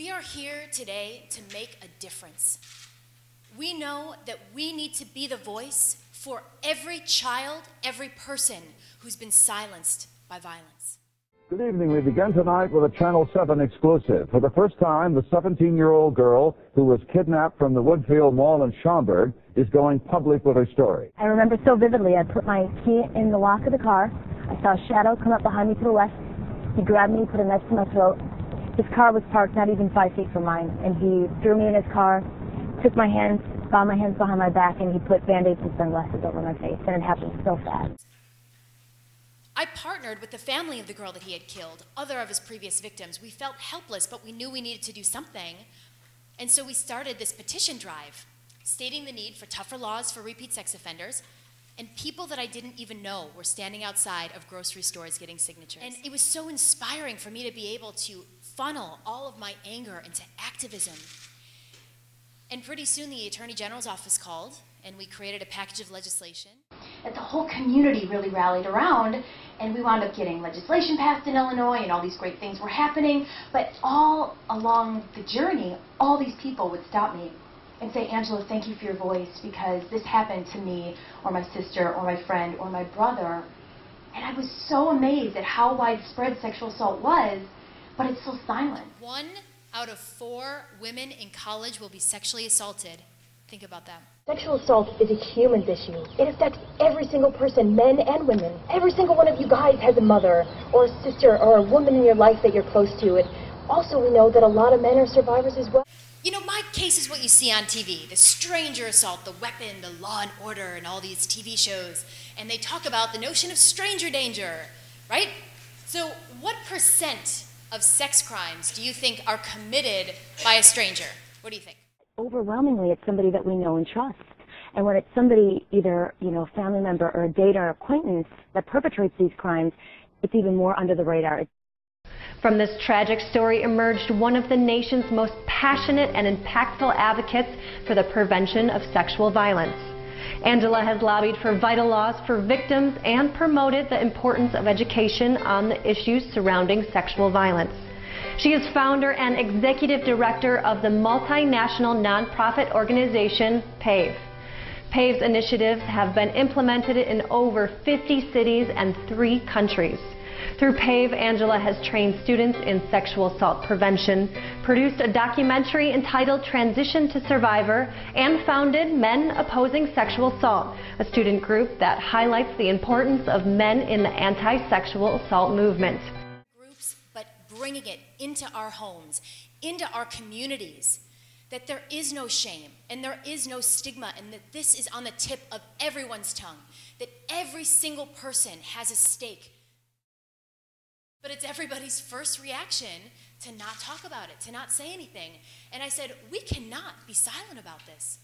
We are here today to make a difference. We know that we need to be the voice for every child, every person who's been silenced by violence. Good evening. We begin tonight with a Channel 7 exclusive. For the first time, the 17-year-old girl who was kidnapped from the Woodfield Mall in Schaumburg is going public with her story. I remember so vividly. I put my key in the lock of the car. I saw a shadow come up behind me to the left. He grabbed me, put a knife to my throat. His car was parked not even 5 feet from mine, and he threw me in his car, took my hands, bound my hands behind my back, and he put Band-Aids and sunglasses over my face, and it happened so fast. I partnered with the family of the girl that he had killed, other of his previous victims. We felt helpless, but we knew we needed to do something. And so we started this petition drive, stating the need for tougher laws for repeat sex offenders, and people that I didn't even know were standing outside of grocery stores getting signatures. And it was so inspiring for me to be able to funnel all of my anger into activism. And pretty soon the Attorney General's office called, and we created a package of legislation that the whole community really rallied around, and we wound up getting legislation passed in Illinois, and all these great things were happening. But all along the journey, all these people would stop me and say, "Angela, thank you for your voice, because this happened to me, or my sister, or my friend, or my brother." And I was so amazed at how widespread sexual assault was, but it's so silent. 1 out of 4 women in college will be sexually assaulted. Think about that. Sexual assault is a human issue. It affects every single person, men and women. Every single one of you guys has a mother or a sister or a woman in your life that you're close to. And also we know that a lot of men are survivors as well. You know, my case is what you see on TV, the stranger assault, the weapon, the Law and Order, and all these TV shows. And they talk about the notion of stranger danger, right? So what % of sex crimes do you think are committed by a stranger? What do you think? Overwhelmingly, it's somebody that we know and trust. And when it's somebody, either, a family member or a date or acquaintance that perpetrates these crimes, it's even more under the radar. From this tragic story emerged one of the nation's most passionate and impactful advocates for the prevention of sexual violence. Angela has lobbied for vital laws for victims and promoted the importance of education on the issues surrounding sexual violence. She is founder and executive director of the multinational nonprofit organization PAVE. PAVE's initiatives have been implemented in over 50 cities and 3 countries. Through PAVE, Angela has trained students in sexual assault prevention, produced a documentary entitled Transition to Survivor, and founded Men Opposing Sexual Assault, a student group that highlights the importance of men in the anti-sexual assault movement. But bringing it into our homes, into our communities, that there is no shame and there is no stigma, and that this is on the tip of everyone's tongue, that every single person has a stake. But it's everybody's first reaction to not talk about it, to not say anything. And I said, we cannot be silent about this.